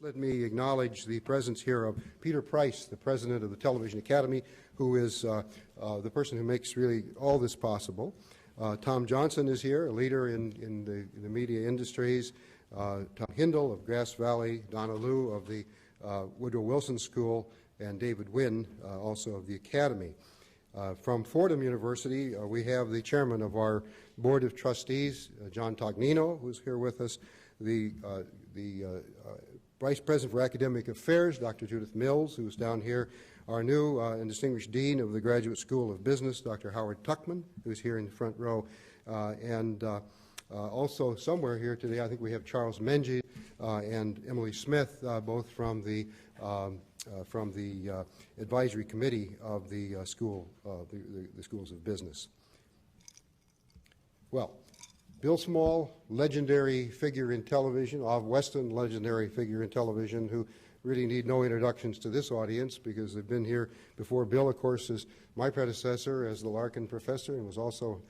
Let me acknowledge the presence here of Peter Price, the president of the Television Academy, who is the person who makes really all this possible. Tom Johnson is here, a leader in the media industries. Tom Hindle of Grass Valley, Donna Liu of the Woodrow Wilson School, and David Wynn, also of the Academy. From Fordham University, we have the chairman of our Board of Trustees, John Tognino, who's here with us, the Vice President for Academic Affairs, Dr. Judith Mills, who's down here, our new and distinguished Dean of the Graduate School of Business, Dr. Howard Tuckman, who's here in the front row, and also somewhere here today, I think we have Charles Menji and Emily Smith, both from the advisory committee of the school, the schools of business. Well, Bill Small, legendary figure in television, Of Weston, legendary figure in television, who really need no introductions to this audience because they've been here before. Bill, of course, is my predecessor as the Larkin Professor and was also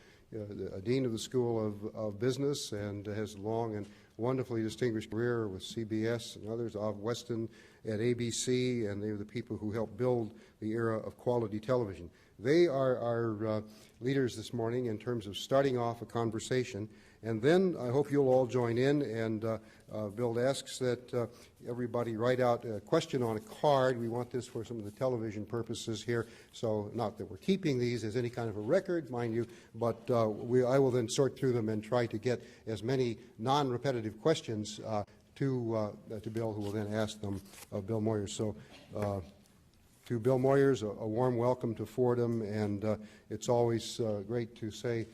a dean of the School of Business and has a long and wonderfully distinguished career with CBS and others, Of Weston at ABC, and they are the people who helped build the era of quality television. They are our leaders this morning in terms of starting off a conversation, and then I hope you'll all join in, and Bill asks that everybody write out a question on a card. We want this for some of the television purposes here, so not that we're keeping these as any kind of a record, mind you, but I will then sort through them and try to get as many non-repetitive questions to Bill, who will then ask them of Bill Moyers. So to Bill Moyers, a warm welcome to Fordham, and it's always great to say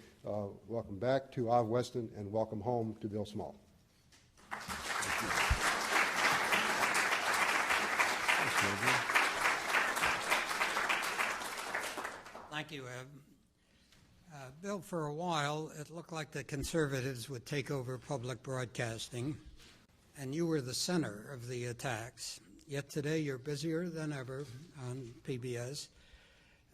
welcome back to Of Weston and welcome home to Bill Small. Thank you, Eb. Bill, for a while, it looked like the conservatives would take over public broadcasting, and you were the center of the attacks. Yet today you're busier than ever on PBS.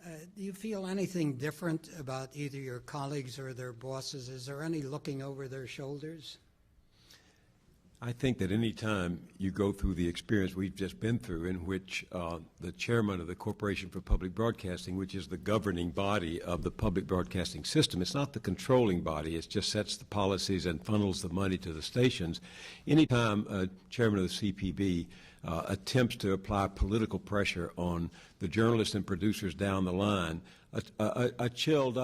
Do you feel anything different about either your colleagues or their bosses? Is there any looking over their shoulders? I think that any time you go through the experience we've just been through, in which the chairman of the Corporation for Public Broadcasting, which is the governing body of the public broadcasting system, it's not the controlling body, it just sets the policies and funnels the money to the stations. Anytime a chairman of the CPB attempts to apply political pressure on the journalists and producers down the line, a chill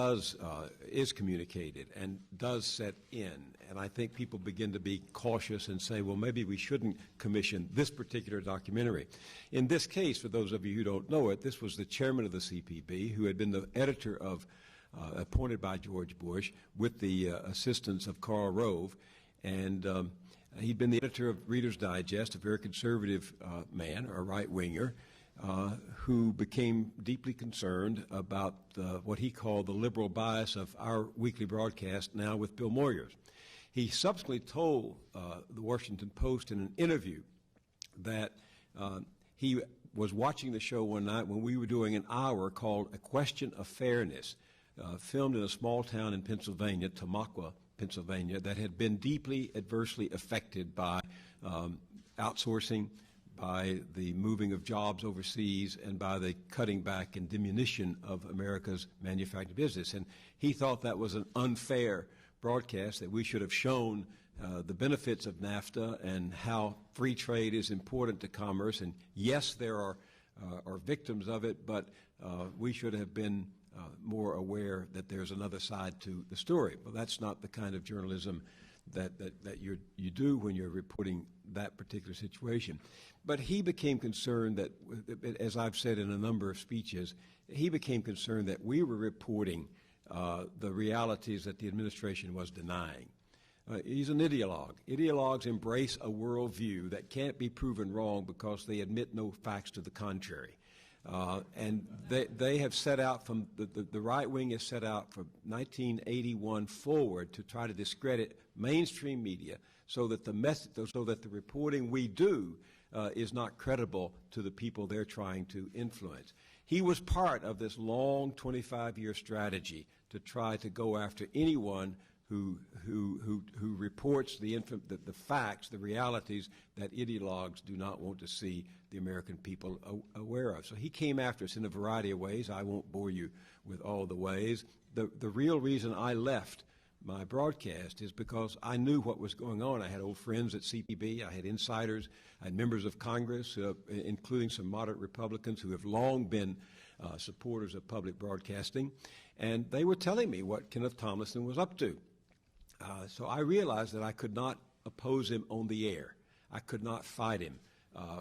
is communicated and does set in. And I think people begin to be cautious and say, well, maybe we shouldn't commission this particular documentary. In this case, for those of you who don't know it, this was the chairman of the CPB, who had been the editor of, appointed by George Bush, with the assistance of Karl Rove. And he'd been the editor of Reader's Digest, a very conservative man, or right-winger, who became deeply concerned about what he called the liberal bias of our weekly broadcast, now with Bill Moyers. He subsequently told the Washington Post in an interview that he was watching the show one night when we were doing an hour called A Question of Fairness, filmed in a small town in Pennsylvania, Tamaqua, Pennsylvania, that had been deeply adversely affected by outsourcing, by the moving of jobs overseas, and by the cutting back and diminution of America's manufacturing business. And he thought that was an unfair broadcast, that we should have shown the benefits of NAFTA and how free trade is important to commerce. And yes, there are victims of it, but we should have been more aware that there's another side to the story. Well, that's not the kind of journalism that you do when you're reporting that particular situation. But he became concerned that, as I've said in a number of speeches, he became concerned that we were reporting the realities that the administration was denying. He's an ideologue. Ideologues embrace a worldview that can't be proven wrong because they admit no facts to the contrary. And they have set out from, the right wing has set out from 1981 forward to try to discredit mainstream media so that the reporting we do is not credible to the people they're trying to influence. He was part of this long 25-year strategy to try to go after anyone who reports the facts, the realities that ideologues do not want to see the American people aware of. So he came after us in a variety of ways. I won't bore you with all the ways. The real reason I left my broadcast is because I knew what was going on. I had old friends at CPB. I had insiders. I had members of Congress, including some moderate Republicans who have long been supporters of public broadcasting. And they were telling me what Kenneth Tomlinson was up to. So I realized that I could not oppose him on the air. I could not fight him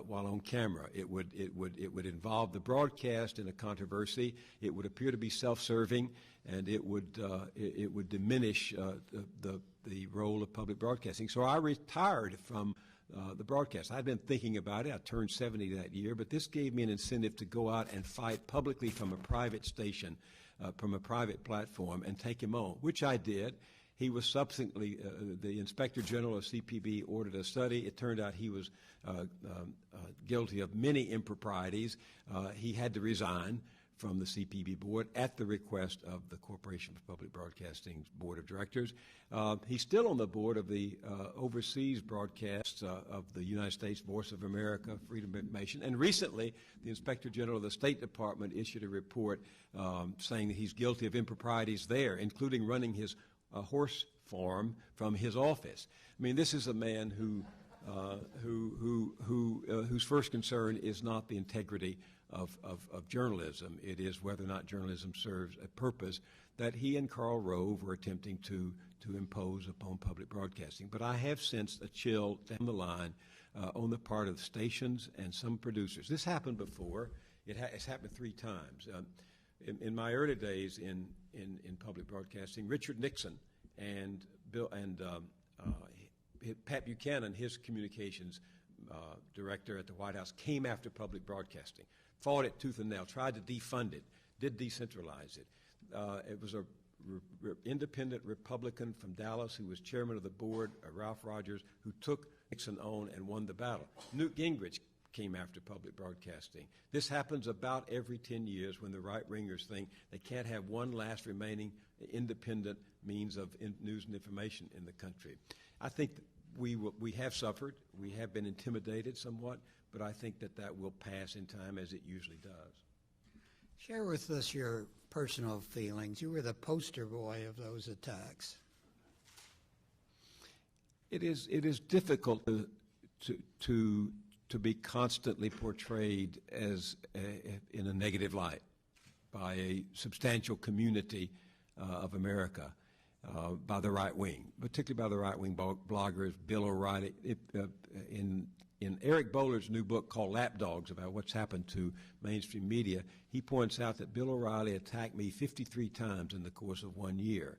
while on camera. It would involve the broadcast in a controversy. It would appear to be self-serving, and it would diminish the role of public broadcasting. So I retired from the broadcast. I'd been thinking about it. I turned 70 that year, but this gave me an incentive to go out and fight publicly from a private station, from a private platform, and take him on, which I did. He was subsequently, the Inspector General of CPB ordered a study. It turned out he was guilty of many improprieties. He had to resign from the CPB board at the request of the Corporation for Public Broadcasting's Board of Directors. He's still on the board of the overseas broadcasts of the United States, Voice of America, Freedom of Information. And recently, the Inspector General of the State Department issued a report saying that he's guilty of improprieties there, including running his horse farm from his office. I mean, this is a man whose first concern is not the integrity of journalism. It is whether or not journalism serves a purpose that he and Karl Rove were attempting to impose upon public broadcasting. But I have sensed a chill down the line on the part of stations and some producers. This happened before. It's happened 3 times. In my early days in public broadcasting, Richard Nixon and Pat Buchanan, his communications director at the White House, came after public broadcasting, fought it tooth and nail, tried to defund it, did decentralize it. It was a independent Republican from Dallas who was chairman of the board, Ralph Rogers, who took Nixon on and won the battle. Newt Gingrich came after public broadcasting. This happens about every 10 years when the right-wingers think they can't have one last remaining independent means of news and information in the country. I think that we have suffered. We have been intimidated somewhat, but I think that will pass in time, as it usually does. Share with us your personal feelings. You were the poster boy of those attacks. It is difficult to be constantly portrayed as in a negative light by a substantial community of America, by the right wing, particularly by the right wing bloggers, Bill O'Reilly. In Eric Boller's new book called Lapdogs, about what's happened to mainstream media, he points out that Bill O'Reilly attacked me 53 times in the course of 1 year.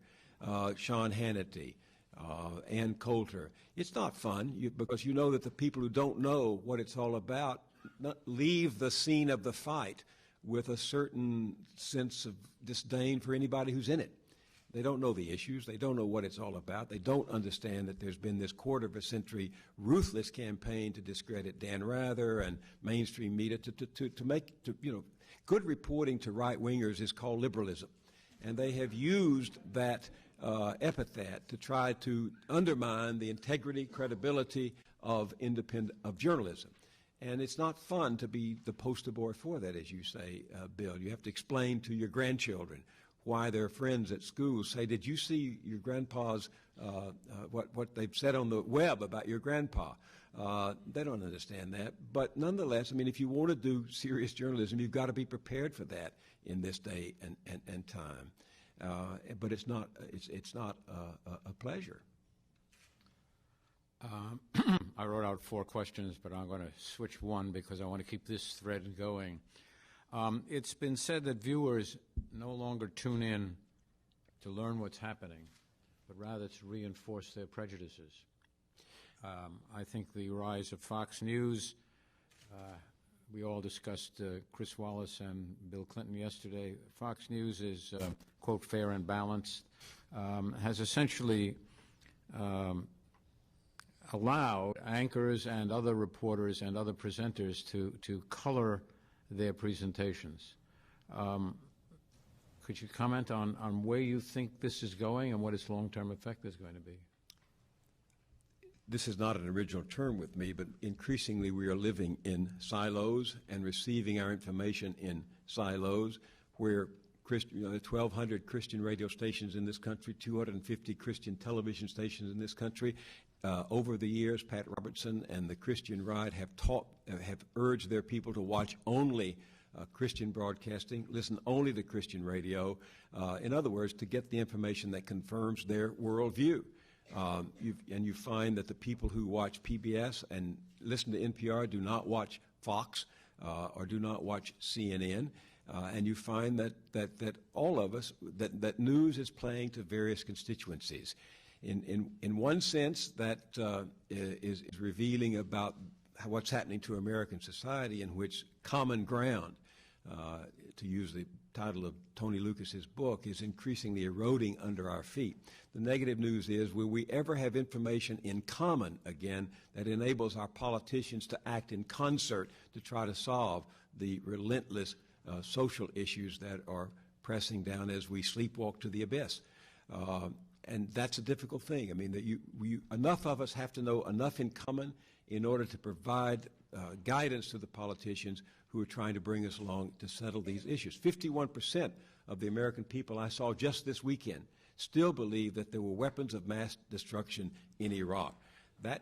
Sean Hannity, Ann Coulter. It's not fun because you know that the people who don't know what it's all about leave the scene of the fight with a certain sense of disdain for anybody who's in it. They don't know the issues. They don't know what it's all about. They don't understand that there's been this quarter of a century ruthless campaign to discredit Dan Rather and mainstream media to make good reporting to right-wingers is called liberalism. And they have used that epithet to try to undermine the integrity, credibility of journalism. And it's not fun to be the poster boy for that, as you say, Bill. You have to explain to your grandchildren why their friends at school say, did you see your grandpa's, what they've said on the web about your grandpa? They don't understand that. But nonetheless, I mean, if you want to do serious journalism, you've got to be prepared for that in this day and time. But it's not a pleasure. I wrote out 4 questions, but I'm going to switch one because I want to keep this thread going. It's been said that viewers no longer tune in to learn what's happening, but rather to reinforce their prejudices. I think the rise of Fox News, we all discussed Chris Wallace and Bill Clinton yesterday. Fox News is, quote, fair and balanced, has essentially allowed anchors and other reporters and other presenters to color their presentations. Could you comment on where you think this is going and what its long-term effect is going to be? This is not an original term with me, but increasingly we are living in silos and receiving our information in silos where there are 1,200 Christian radio stations in this country, 250 Christian television stations in this country. Over the years, Pat Robertson and the Christian Right have urged their people to watch only Christian broadcasting, listen only to Christian radio. In other words, to get the information that confirms their worldview. You find that the people who watch PBS and listen to NPR do not watch Fox or do not watch CNN. And you find that all of us, that news is playing to various constituencies. In one sense, that is revealing about what's happening to American society, in which common ground, to use the title of Tony Lucas's book, is increasingly eroding under our feet. The negative news is, will we ever have information in common again that enables our politicians to act in concert to try to solve the relentless social issues that are pressing down as we sleepwalk to the abyss? And that's a difficult thing. I mean, enough of us have to know enough in common in order to provide guidance to the politicians who are trying to bring us along to settle these issues. 51% of the American people I saw just this weekend still believe that there were weapons of mass destruction in Iraq. That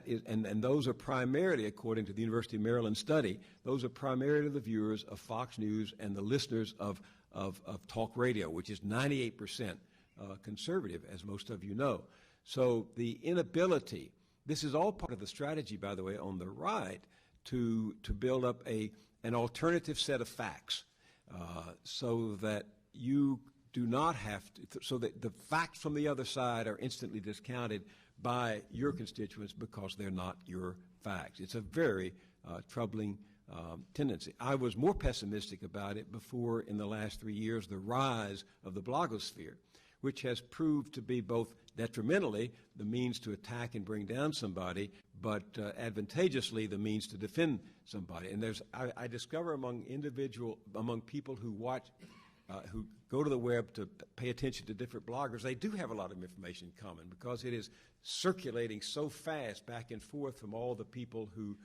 is, and those are primarily, according to the University of Maryland study, those are primarily the viewers of Fox News and the listeners of talk radio, which is 98% conservative, as most of you know. So the inability, this is all part of the strategy, by the way, on the right, to build up an alternative set of facts, so that you do not have to, so that the facts from the other side are instantly discounted by your constituents because they're not your facts. It's a very troubling tendency. I was more pessimistic about it before, in the last 3 years, the rise of the blogosphere, which has proved to be both detrimentally the means to attack and bring down somebody, but advantageously the means to defend somebody. And I discover among people who watch, who go to the web to pay attention to different bloggers, they do have a lot of information in common because it is circulating so fast back and forth from all the people who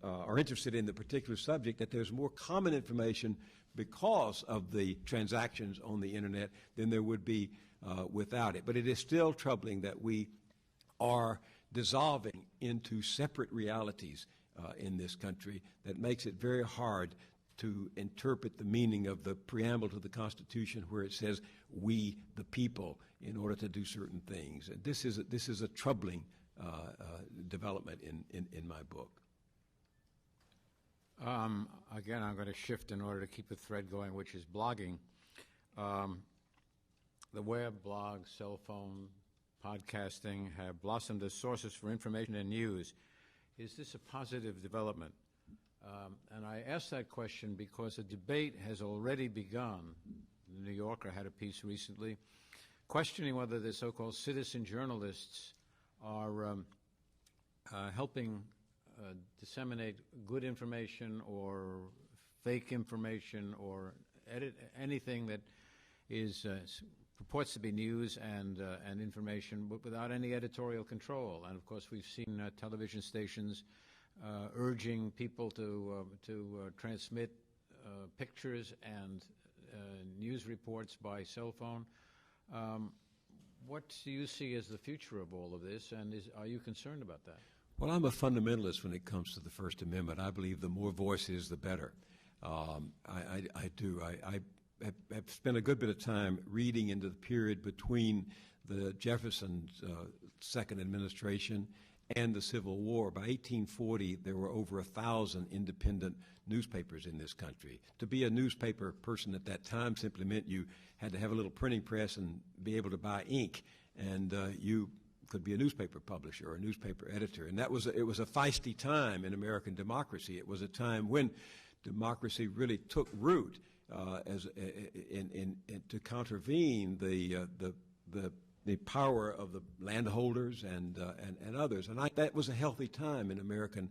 are interested in the particular subject that there's more common information because of the transactions on the internet than there would be without it. But it is still troubling that we are dissolving into separate realities in this country that makes it very hard to interpret the meaning of the preamble to the Constitution, where it says, "We, the people," in order to do certain things. And this is a troubling development in my book. Again, I'm going to shift in order to keep the thread going, which is blogging. The web, blog, cell phone, podcasting have blossomed as sources for information and news. Is this a positive development? And I ask that question because a debate has already begun. The New Yorker had a piece recently questioning whether the so-called citizen journalists are helping disseminate good information or fake information or anything that is purports to be news and information, but without any editorial control. And of course, we've seen television stations urging people to transmit pictures and news reports by cell phone. What do you see as the future of all of this, and are you concerned about that? Well, I'm a fundamentalist when it comes to the First Amendment. I believe the more voices, the better. I do. I have spent a good bit of time reading into the period between the Jefferson's second administration and the Civil War. By 1840, there were over 1,000 independent newspapers in this country. To be a newspaper person at that time simply meant you had to have a little printing press and be able to buy ink, and you could be a newspaper publisher or a newspaper editor. And it was a feisty time in American democracy. It was a time when democracy really took root to contravene the power of the landholders and others. And that was a healthy time in American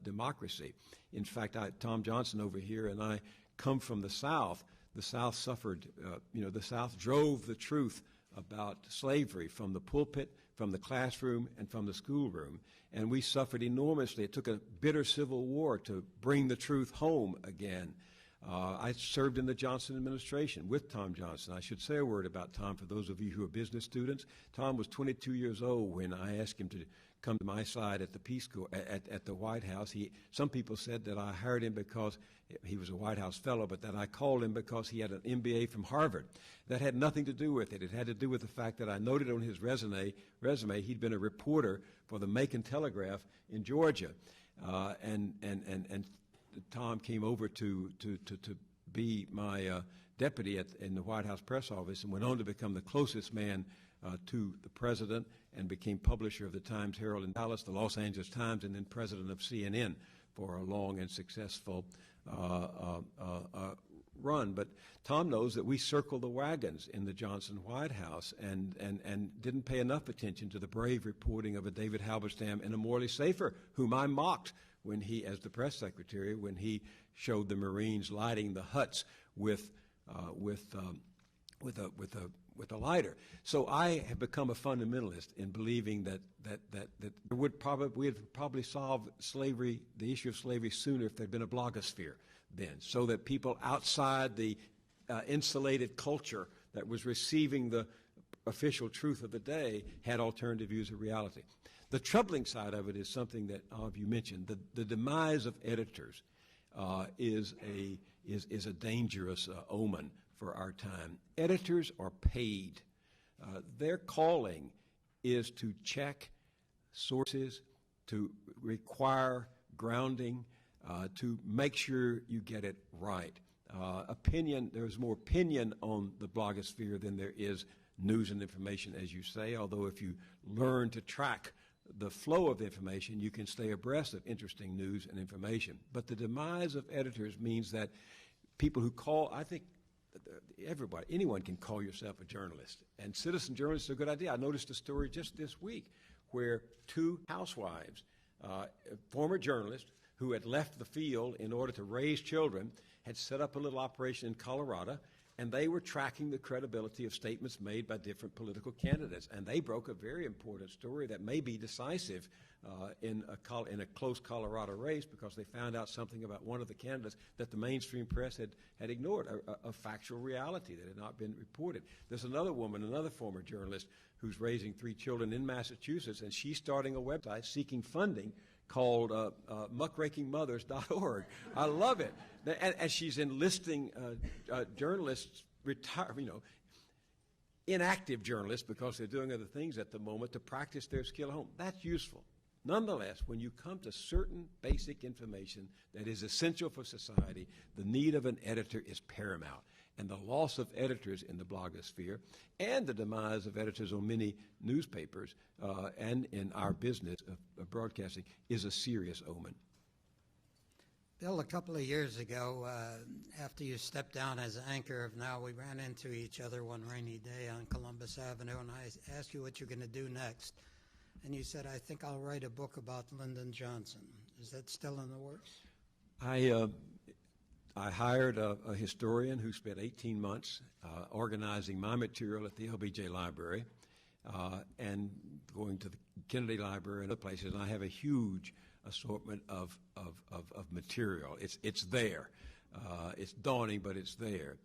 democracy. In fact, Tom Johnson over here and I come from the South the South suffered, the South drove the truth about slavery from the pulpit, from the classroom, and from the schoolroom. And we suffered enormously. It took a bitter civil war to bring the truth home again. I served in the Johnson administration with Tom Johnson. I should say a word about Tom for those of you who are business students. Tom was 22 years old when I asked him to come to my side at the Peace Corps, at the White House. Some people said that I hired him because he was a White House fellow, but that I called him because he had an MBA from Harvard. That had nothing to do with it. It had to do with the fact that I noted on his resume he'd been a reporter for the Macon Telegraph in Georgia, and Tom came over to be my deputy in the White House press office and went on to become the closest man to the president and became publisher of the Times-Herald in Dallas, the Los Angeles Times, and then president of CNN for a long and successful run. But Tom knows that we circled the wagons in the Johnson White House and didn't pay enough attention to the brave reporting of a David Halberstam and a Morley Safer, whom I mocked when he, as the press secretary, when he showed the Marines lighting the huts with a lighter. So I have become a fundamentalist in believing that we'd probably solve slavery, the issue of slavery, sooner if there'd been a blogosphere then, so that people outside the insulated culture that was receiving the official truth of the day had alternative views of reality. The troubling side of it is something that all of you mentioned. The demise of editors is a dangerous omen for our time. Editors are paid. Their calling is to check sources, to require grounding, to make sure you get it right. There's more opinion on the blogosphere than there is news and information, as you say, although if you learn to track the flow of information, you can stay abreast of interesting news and information. But the demise of editors means that people who I think anyone can call yourself a journalist, and citizen journalists are a good idea. I noticed a story just this week where two housewives, former journalists who had left the field in order to raise children, had set up a little operation in Colorado, and they were tracking the credibility of statements made by different political candidates. And they broke a very important story that may be decisive in a close Colorado race, because they found out something about one of the candidates that the mainstream press had ignored, a factual reality that had not been reported. There's another woman, another former journalist, who's raising 3 children in Massachusetts, and she's starting a website seeking funding called muckrakingmothers.org. I love it. And she's enlisting journalists, inactive journalists, because they're doing other things at the moment, to practice their skill at home. That's useful. Nonetheless, when you come to certain basic information that is essential for society, the need of an editor is paramount. And the loss of editors in the blogosphere and the demise of editors on many newspapers and in our business of broadcasting is a serious omen. Bill, a couple of years ago, after you stepped down as anchor of Now, we ran into each other one rainy day on Columbus Avenue, and I asked you what you're going to do next. And you said, I think I'll write a book about Lyndon Johnson. Is that still in the works? I hired a historian who spent 18 months organizing my material at the LBJ Library and going to the Kennedy Library and other places. And I have a huge assortment of material. It's there. It's daunting, but it's there.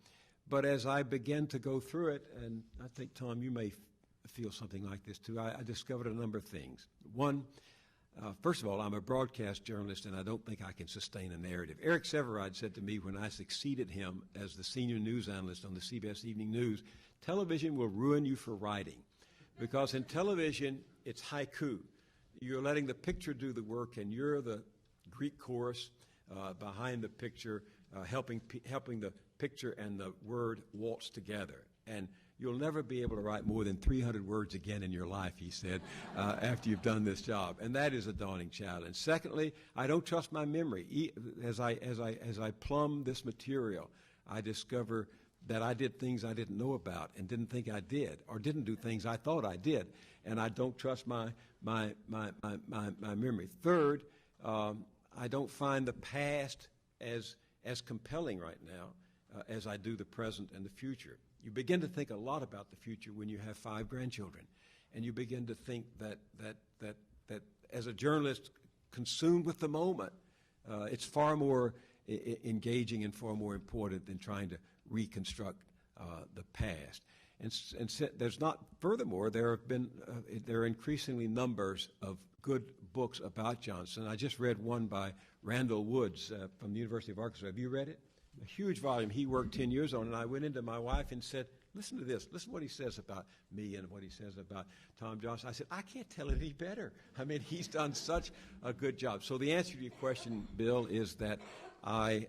But as I began to go through it, and I think, Tom, you may feel something like this too, I discovered a number of things. One, first of all, I'm a broadcast journalist, and I don't think I can sustain a narrative. Eric Severide said to me when I succeeded him as the senior news analyst on the CBS Evening News, television will ruin you for writing, because in television, it's haiku. You're letting the picture do the work, and you're the Greek chorus behind the picture, helping the picture and the word waltz together. And you'll never be able to write more than 300 words again in your life, he said, after you've done this job. And that is a daunting challenge. Secondly, I don't trust my memory. As I plumb this material, I discover that I did things I didn't know about and didn't think I did, or didn't do things I thought I did. And I don't trust my memory. Third, I don't find the past as compelling right now. as I do the present and the future. You begin to think a lot about the future when you have 5 grandchildren, and you begin to think that as a journalist consumed with the moment, it's far more engaging and far more important than trying to reconstruct the past. And there's not. Furthermore, there are increasingly numbers of good books about Johnson. I just read one by Randall Woods from the University of Arkansas. Have you read it? A huge volume he worked 10 years on, and I went into my wife and said, listen to this. Listen to what he says about me and what he says about Tom Johnson. I said, I can't tell it any better. I mean, he's done such a good job. So the answer to your question, Bill, is that I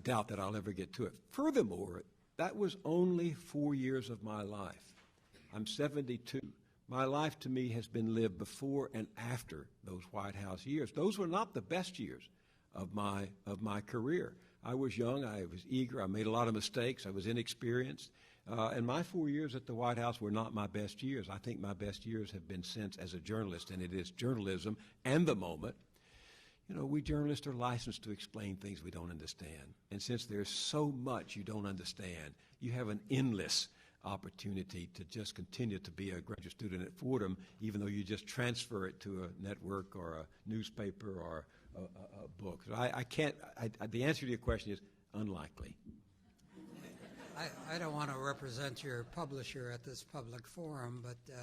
doubt that I'll ever get to it. Furthermore, that was only 4 years of my life. I'm 72. My life to me has been lived before and after those White House years. Those were not the best years of my career. I was young, I was eager, I made a lot of mistakes, I was inexperienced, and my 4 years at the White House were not my best years. I think my best years have been since as a journalist, and it is journalism and the moment. You know, we journalists are licensed to explain things we don't understand, and since there's so much you don't understand, you have an endless opportunity to just continue to be a graduate student at Fordham, even though you just transfer it to a network or a newspaper or a book. So I can't. The answer to your question is unlikely. I don't want to represent your publisher at this public forum, but to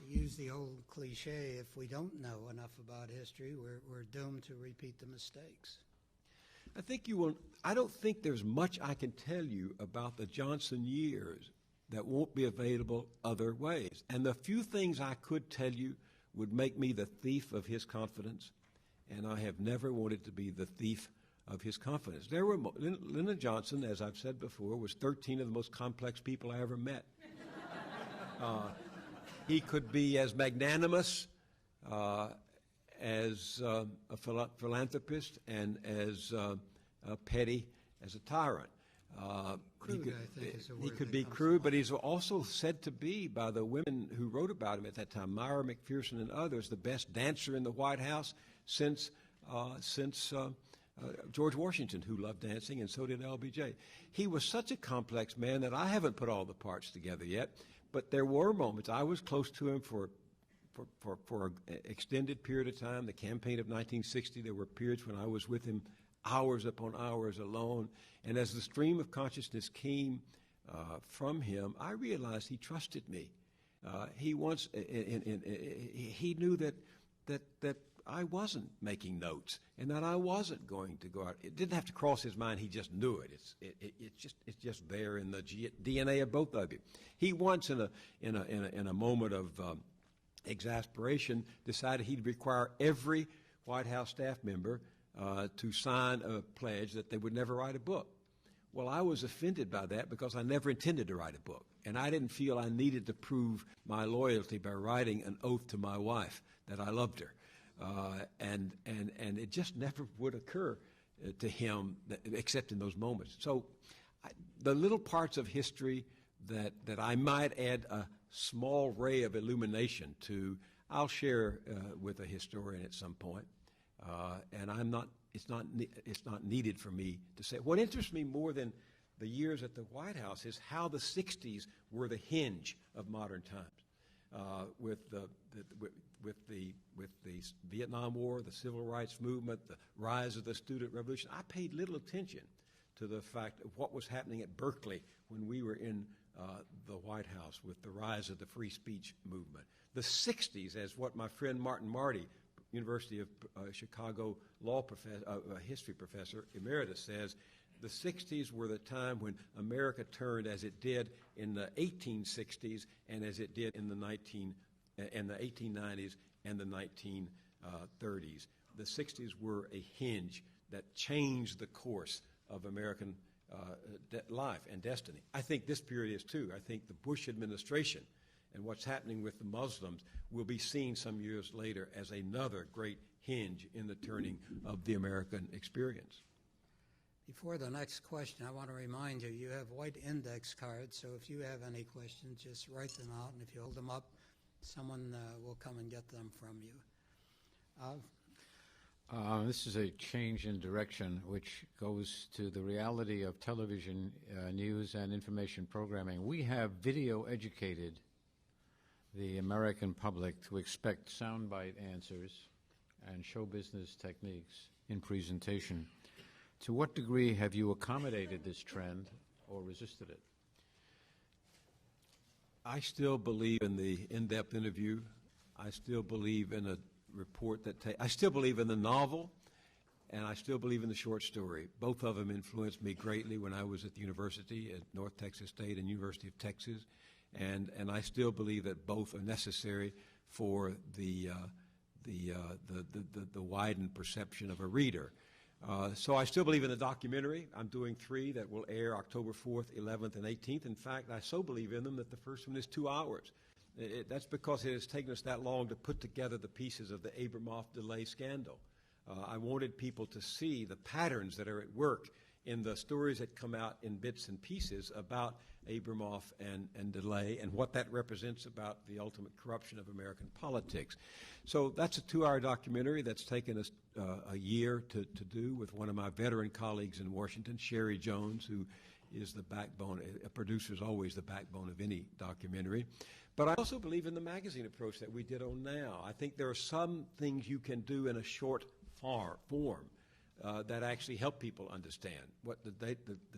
use the old cliche, if we don't know enough about history, we're doomed to repeat the mistakes. I think you will. I don't think there's much I can tell you about the Johnson years that won't be available other ways. And the few things I could tell you would make me the thief of his confidence, and I have never wanted to be the thief of his confidence. Lyndon Johnson, as I've said before, was 13 of the most complex people I ever met. He could be as magnanimous as a philanthropist and as petty as a tyrant. Crude, I think, is a word he could that be comes crude, to but he's also said to be, by the women who wrote about him at that time, Myra McPherson and others, the best dancer in the White House since George Washington, who loved dancing, and so did LBJ. He was such a complex man that I haven't put all the parts together yet, but there were moments. I was close to him for an extended period of time. The campaign of 1960, there were periods when I was with him hours upon hours alone. And as the stream of consciousness came from him, I realized he trusted me. He knew that I wasn't making notes and that I wasn't going to go out. It didn't have to cross his mind. He just knew it. It's just there in the DNA of both of you. He once, in a moment of exasperation, decided he'd require every White House staff member to sign a pledge that they would never write a book. Well, I was offended by that because I never intended to write a book, and I didn't feel I needed to prove my loyalty by writing an oath to my wife that I loved her, and it just never would occur to him except in those moments. So, the little parts of history that I might add a small ray of illumination to, I'll share with a historian at some point. And it's not needed for me to say. What interests me more than the years at the White House is how the 60s were the hinge of modern times, with the Vietnam War, the Civil Rights Movement, the rise of the student revolution. I paid little attention to the fact of what was happening at Berkeley when we were in the White House with the rise of the free speech movement. The 60s, as what my friend Martin Marty, University of Chicago history professor emeritus, says, the 60s were the time when America turned as it did in the 1860s and as it did in the 1890s and the 1930s. The 60s were a hinge that changed the course of American life and destiny. I think this period is too. I think the Bush administration and what's happening with the Muslims will be seen some years later as another great hinge in the turning of the American experience. Before the next question, I want to remind you, you have white index cards, so if you have any questions, just write them out, and if you hold them up, someone will come and get them from you. This is a change in direction which goes to the reality of television news and information programming. We have video educated the American public to expect soundbite answers and show business techniques in presentation. To what degree have you accommodated this trend or resisted it? I still believe in the in-depth interview. I still believe in a report I still believe in the novel, and I still believe in the short story. Both of them influenced me greatly when I was at the university, at North Texas State and University of Texas, and I still believe that both are necessary for the widened perception of a reader. So I still believe in the documentary. I'm doing 3 that will air October 4th, 11th, and 18th. In fact, I so believe in them that the first one is 2 hours. That's because it has taken us that long to put together the pieces of the Abramoff delay scandal. I wanted people to see the patterns that are at work in the stories that come out in bits and pieces about Abramoff and delay and what that represents about the ultimate corruption of American politics. So that's a 2-hour documentary that's taken us a year to do with one of my veteran colleagues in Washington, Sherry Jones, who is the backbone. A producer is always the backbone of any documentary. But I also believe in the magazine approach that we did on Now. I think there are some things you can do in a short form that actually help people understand. What the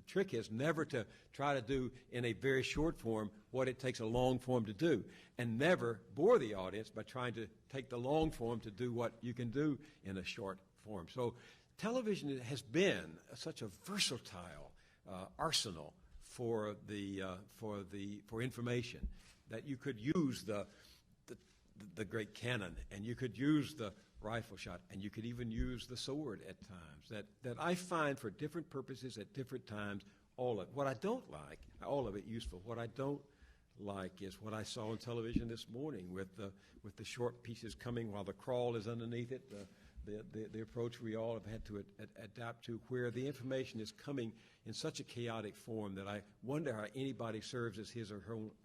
trick is never to try to do in a very short form what it takes a long form to do, and never bore the audience by trying to take the long form to do what you can do in a short form. So television has been such a versatile arsenal for information that you could use the great cannon, and you could use the rifle shot, and you could even use the sword at times. That I find for different purposes at different times, all of it. What I don't like, all of it useful. What I don't like is what I saw on television this morning with the short pieces coming while the crawl is underneath it. The approach we all have had to adapt to, where the information is coming in such a chaotic form that I wonder how anybody serves as his or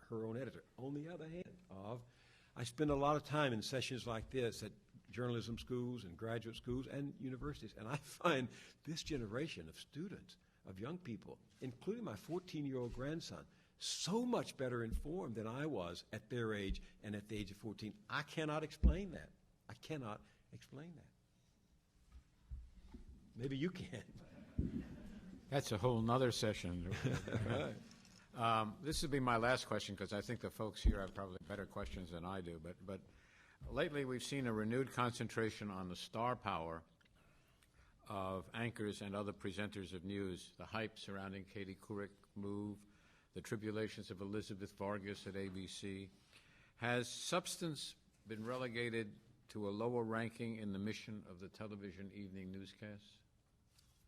her own editor. On the other hand, I spend a lot of time in sessions like this at journalism schools and graduate schools and universities, and I find this generation of students, of young people, including my 14-year-old grandson, so much better informed than I was at their age and at the age of 14. I cannot explain that. I cannot explain that. Maybe you can. That's a whole nother session. This will be my last question, because I think the folks here have probably better questions than I do. But lately we've seen a renewed concentration on the star power of anchors and other presenters of news, the hype surrounding Katie Couric's move, the tribulations of Elizabeth Vargas at ABC. Has substance been relegated to a lower ranking in the mission of the television evening newscasts?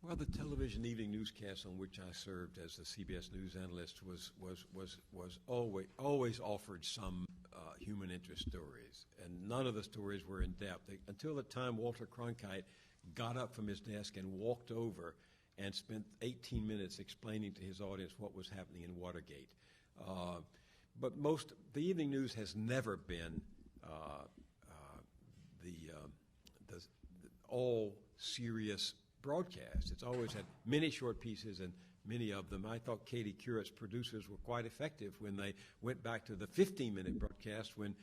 Well, the television evening newscast on which I served as the CBS News analyst was always offered some human interest stories, and none of the stories were in depth until the time Walter Cronkite got up from his desk and walked over and spent 18 minutes explaining to his audience what was happening in Watergate. But the evening news has never been the all serious broadcast. It's always had many short pieces, and many of them. I thought Katie Couric's producers were quite effective when they went back to the 15-minute broadcast when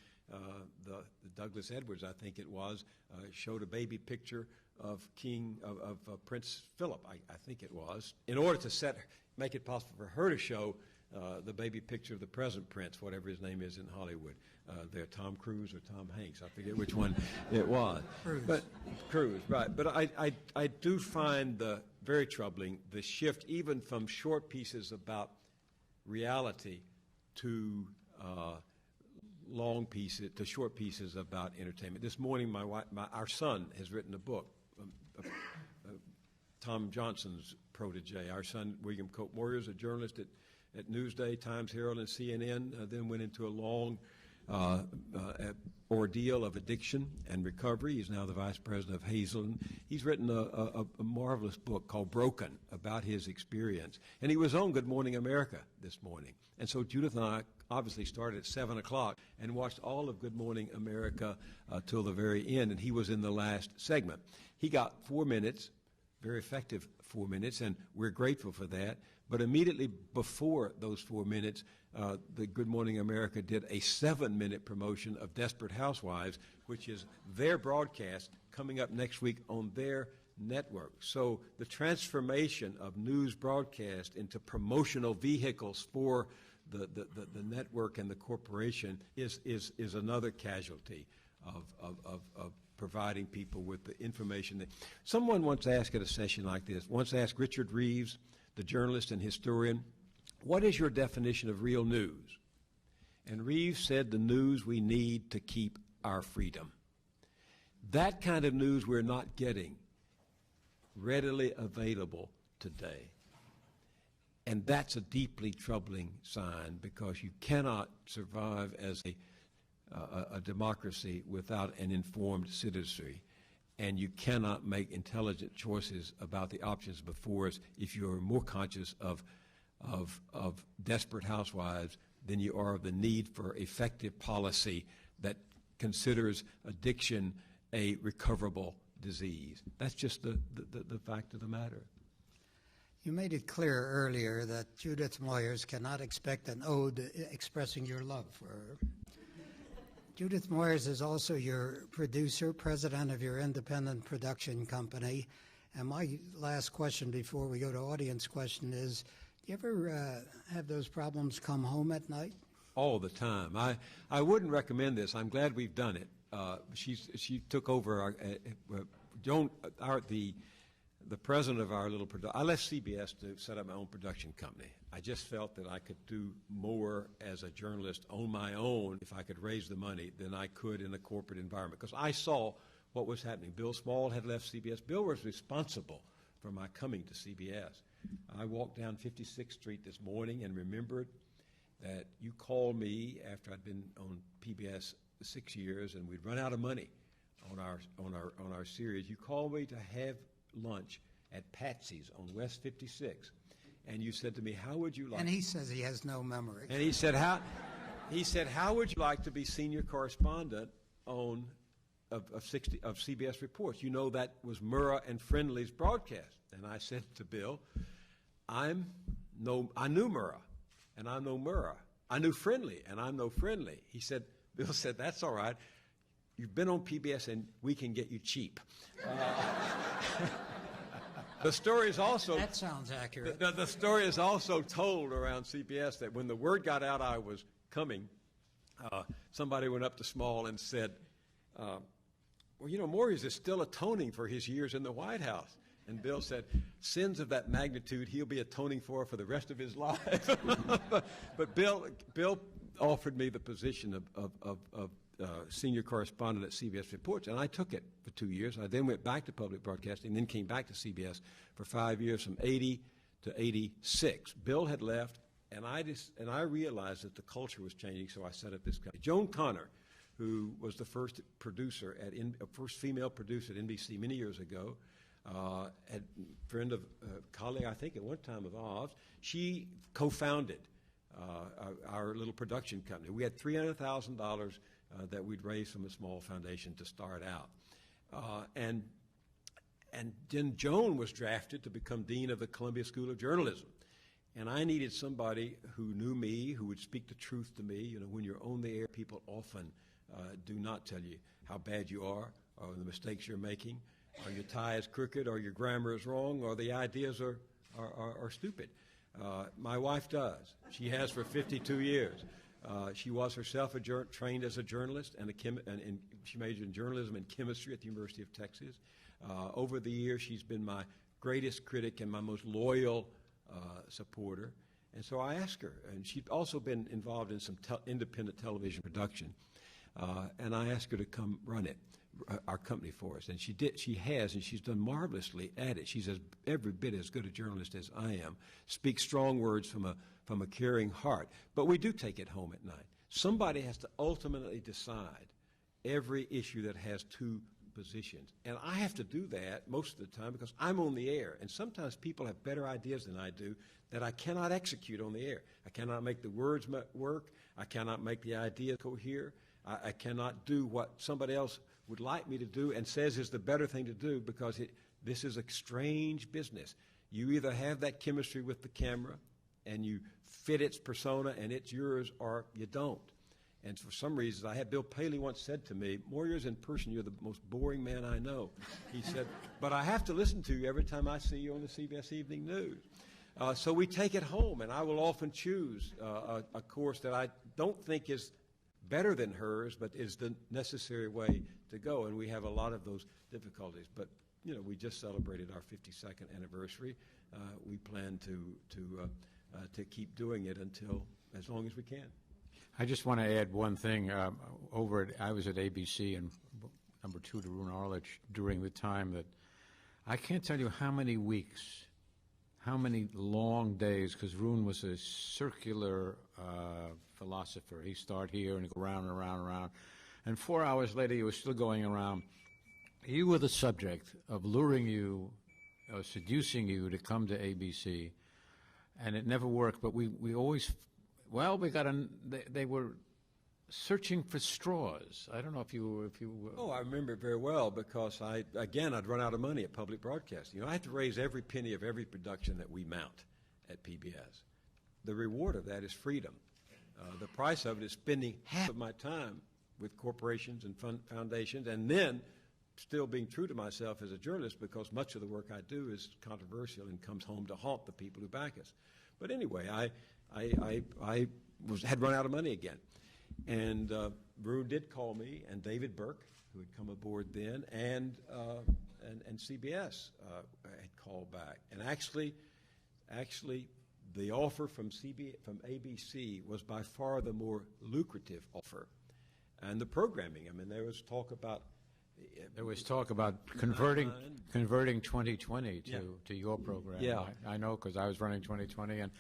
the Douglas Edwards, I think it was, showed a baby picture of Prince Philip, I think it was, in order to make it possible for her to show the baby picture of the present prince, whatever his name is in Hollywood. There, Tom Cruise or Tom Hanks, I forget which one it was. Cruise, right. But I do find very troubling the shift even from short pieces about reality to long pieces, to short pieces about entertainment. This morning, our son has written a book, Tom Johnson's protege. Our son, William Moyers, a journalist at Newsday, Times Herald, and CNN, then went into a long ordeal of addiction and recovery. He's now the vice president of Hazelden. He's written a marvelous book called Broken about his experience. And he was on Good Morning America this morning. And so Judith and I obviously started at 7 o'clock and watched all of Good Morning America till the very end, and he was in the last segment. He got 4 minutes, very effective 4 minutes, and we're grateful for that. But immediately before those 4 minutes, the Good Morning America did a 7-minute promotion of Desperate Housewives, which is their broadcast coming up next week on their network. So the transformation of news broadcast into promotional vehicles for the network and the corporation is another casualty of providing people with the information. Someone once asked at a session like this, asked Richard Reeves, the journalist and historian, what is your definition of real news? And Reeves said, the news we need to keep our freedom. That kind of news we're not getting readily available today. And that's a deeply troubling sign, because you cannot survive as a democracy without an informed citizenry. And you cannot make intelligent choices about the options before us if you're more conscious of desperate housewives than you are of the need for effective policy that considers addiction a recoverable disease. That's just the fact of the matter. You made it clear earlier that Judith Moyers cannot expect an ode expressing your love for her. Judith Moyers is also your producer, president of your independent production company. And my last question before we go to audience question is, do you ever have those problems come home at night? All the time. I wouldn't recommend this. I'm glad we've done it. She took over the president of our little production. I left CBS to set up my own production company. I just felt that I could do more as a journalist on my own if I could raise the money than I could in a corporate environment, because I saw what was happening. Bill Small had left CBS. Bill was responsible for my coming to CBS. I walked down 56th Street this morning and remembered that you called me after I'd been on PBS 6 years and we'd run out of money on our series. You called me to have lunch at Patsy's on West 56, and you said to me, "How would you like?" And he says he has no memory. And he said, "How would you like to be senior correspondent of CBS Reports? You know that was Murrah and Friendly's broadcast." And I said to Bill, I knew Murrah, and I know Murrah. I knew Friendly, and I know Friendly. Bill said, "That's all right. You've been on PBS, and we can get you cheap." The story is also... That sounds accurate. The story is also told around CBS that when the word got out I was coming, somebody went up to Small and said, "Well, Moyers is still atoning for his years in the White House." And Bill said, "Sins of that magnitude he'll be atoning for the rest of his life." But Bill offered me the position of senior correspondent at CBS Reports, and I took it for 2 years. I then went back to public broadcasting, then came back to CBS for 5 years, from 80 to 86. Bill had left, and I realized that the culture was changing, so I set up this company. Joan Connor, who was the first female producer at NBC many years ago, colleague, I think at one time of Ov's, she co-founded our little production company. We had $300,000 that we'd raised from a small foundation to start out. And then Joan was drafted to become dean of the Columbia School of Journalism. And I needed somebody who knew me, who would speak the truth to me. When you're on the air, people often do not tell you how bad you are, or the mistakes you're making, or your tie is crooked, or your grammar is wrong, or the ideas are stupid. My wife does. She has for 52 years. She was herself trained as a journalist, and she majored in journalism and chemistry at the University of Texas. Over the years, she's been my greatest critic and my most loyal supporter. And so I asked her, and she'd also been involved in some independent television production, and I asked her to come run it, our company, for us. And she did. She has, and she's done marvelously at it. She's every bit as good a journalist as I am. Speaks strong words from a caring heart. But we do take it home at night. Somebody has to ultimately decide every issue that has two positions. And I have to do that most of the time because I'm on the air. And sometimes people have better ideas than I do that I cannot execute on the air. I cannot make the words work. I cannot make the idea cohere. I cannot do what somebody else would like me to do and says is the better thing to do because this is a strange business. You either have that chemistry with the camera and you fit its persona and it's yours, or you don't. And for some reason, I had Bill Paley once said to me, Moyers, in person, you're the most boring man I know. He said, but I have to listen to you every time I see you on the CBS Evening News. So we take it home, and I will often choose a course that I don't think is better than hers, but is the necessary way to go. And we have a lot of those difficulties. But, you know, we just celebrated our 52nd anniversary. We plan to keep doing it until as long as we can. I just want to add one thing. I was at ABC and number 2 to Roone Arledge during the time that I can't tell you how many weeks, how many long days, because Roone was a circular philosopher. He started here and go round and around and around. And 4 hours later, he was still going around. You were the subject of luring you, seducing you to come to ABC, and it never worked. But we always, well, they were searching for straws. I don't know if you Oh, I remember it very well because I'd run out of money at public broadcasting. You know, I had to raise every penny of every production that we mount at PBS. The reward of that is freedom. The price of it is spending half of my time with corporations and foundations, and then still being true to myself as a journalist because much of the work I do is controversial and comes home to haunt the people who back us. But anyway, I had run out of money again. And Roone did call me, and David Burke, who had come aboard then, and CBS had called back. And actually, the offer from ABC was by far the more lucrative offer. And the programming, I mean, there was talk about converting 2020 to your program. Yeah. I know because I was running 2020 and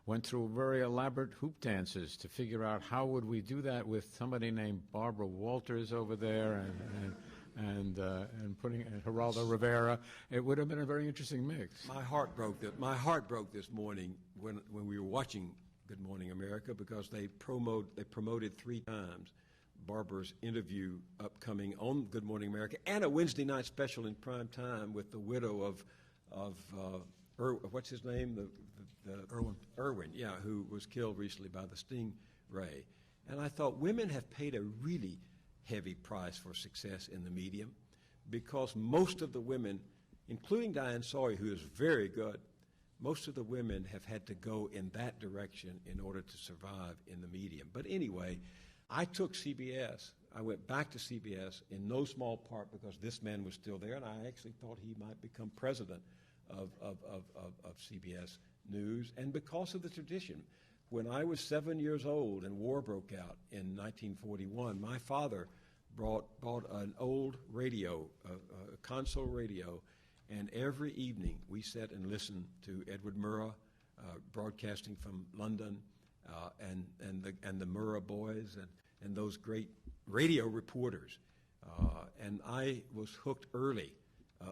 went through very elaborate hoop dances to figure out how would we do that with somebody named Barbara Walters over there and putting Geraldo Rivera. It would have been a very interesting mix. My heart broke this morning when we were watching Good Morning America because they promoted 3 times Barbara's interview upcoming on Good Morning America and a Wednesday night special in prime time with the widow of what's his name? Irwin, yeah, who was killed recently by the stingray. And I thought women have paid a really heavy price for success in the medium because most of the women, including Diane Sawyer, who is very good, most of the women have had to go in that direction in order to survive in the medium. But anyway, I took CBS. I went back to CBS in no small part because this man was still there, and I actually thought he might become president of CBS News, and because of the tradition. When I was 7 years old and war broke out in 1941, my father bought an old radio, a console radio, and every evening we sat and listened to Edward Murrah broadcasting from London, and the Murrah boys and those great radio reporters. And I was hooked early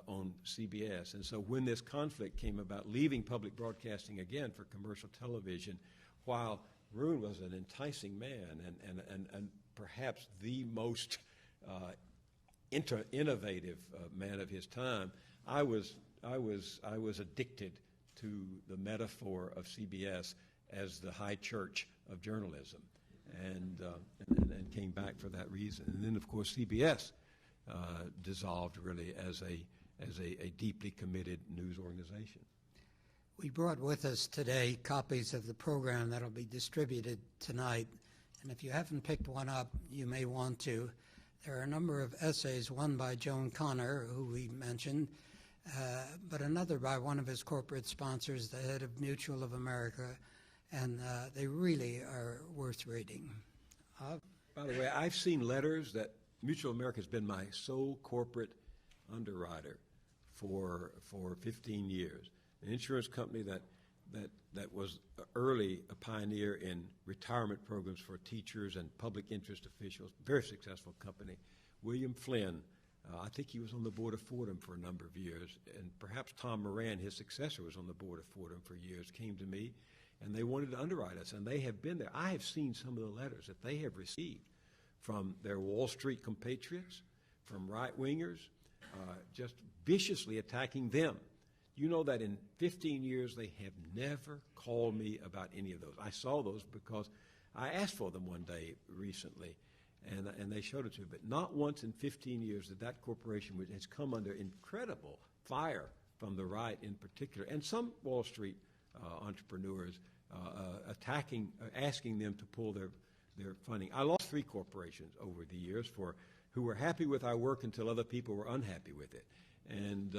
on CBS. And so when this conflict came about, leaving public broadcasting again for commercial television, while Roone was an enticing man and perhaps the most innovative man of his time, I was addicted to the metaphor of CBS as the high church of journalism, and came back for that reason. And then, of course, CBS dissolved really as a deeply committed news organization. We brought with us today copies of the program that will be distributed tonight, and if you haven't picked one up, you may want to. There are a number of essays, one by Joan Connor, who we mentioned, but another by one of his corporate sponsors, the head of Mutual of America, and they really are worth reading. By the way, I've seen letters that Mutual of America has been my sole corporate underwriter for 15 years. An insurance company that that was early a pioneer in retirement programs for teachers and public interest officials, very successful company. William Flynn, I think he was on the board of Fordham for a number of years, and perhaps Tom Moran, his successor, was on the board of Fordham for years, came to me, and they wanted to underwrite us, and they have been there. I have seen some of the letters that they have received from their Wall Street compatriots, from right-wingers, just viciously attacking them. You know that in 15 years they have never called me about any of those. I saw those because I asked for them one day recently, and they showed it to me. But not once in 15 years that that corporation, which has come under incredible fire from the right in particular, and some Wall Street entrepreneurs asking them to pull their funding. I lost 3 corporations over the years who were happy with our work until other people were unhappy with it. And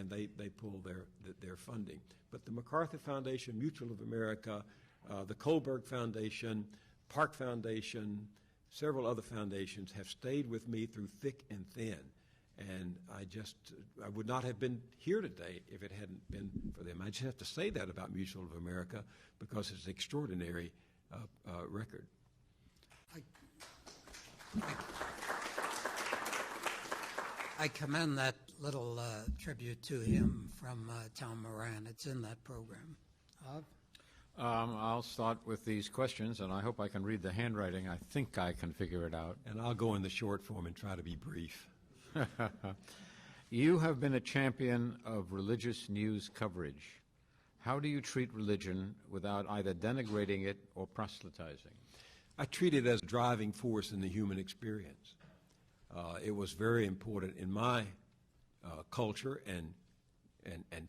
they pull their funding. But the MacArthur Foundation, Mutual of America, the Kohlberg Foundation, Park Foundation, several other foundations have stayed with me through thick and thin. And I would not have been here today if it hadn't been for them. I just have to say that about Mutual of America because it's an extraordinary record. I commend that little tribute to him from Tom Moran. It's in that program. I'll start with these questions, and I hope I can read the handwriting. I think I can figure it out. And I'll go in the short form and try to be brief. You have been a champion of religious news coverage. How do you treat religion without either denigrating it or proselytizing? I treat it as a driving force in the human experience. It was very important in my culture and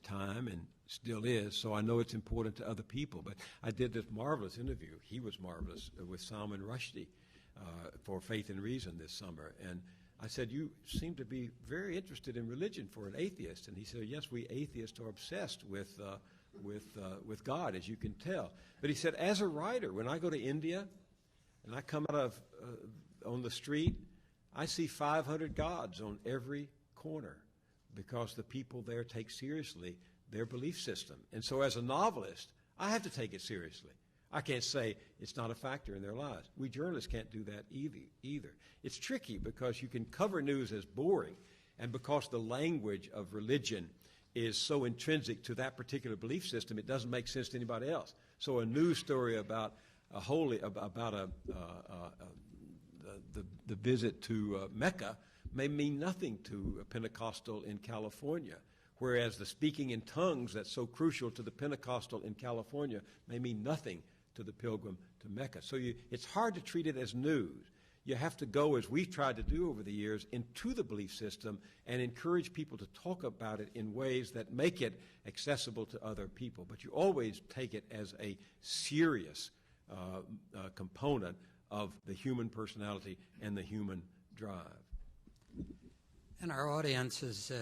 time, and still is, so I know it's important to other people. But I did this marvelous interview. He was marvelous with Salman Rushdie for Faith and Reason this summer. And I said, you seem to be very interested in religion for an atheist. And he said, yes, we atheists are obsessed with God, as you can tell. But he said, as a writer, when I go to India and I come out on the street, I see 500 gods on every corner because the people there take seriously their belief system. And so as a novelist, I have to take it seriously. I can't say it's not a factor in their lives. We journalists can't do that either. It's tricky because you can cover news as boring, and because the language of religion is so intrinsic to that particular belief system, it doesn't make sense to anybody else. So a news story about the visit to Mecca may mean nothing to a Pentecostal in California, whereas the speaking in tongues that's so crucial to the Pentecostal in California may mean nothing to the pilgrim to Mecca. So it's hard to treat it as news. You have to go, as we've tried to do over the years, into the belief system and encourage people to talk about it in ways that make it accessible to other people. But you always take it as a serious component of the human personality and the human drive. And our audience is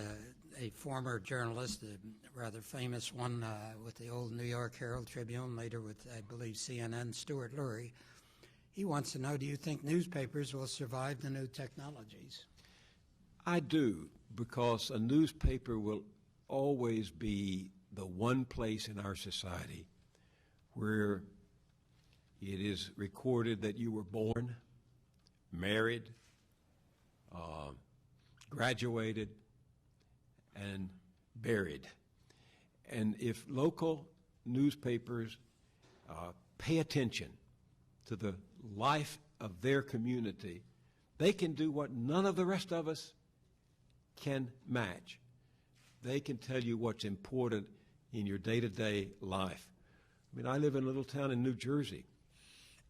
a former journalist, a rather famous one with the old New York Herald Tribune, later with, I believe, CNN, Stuart Lurie. He wants to know, do you think newspapers will survive the new technologies? I do, because a newspaper will always be the one place in our society where it is recorded that you were born, married, graduated, and buried. And if local newspapers pay attention to the life of their community, they can do what none of the rest of us can match. They can tell you what's important in your day-to-day life. I mean, I live in a little town in New Jersey,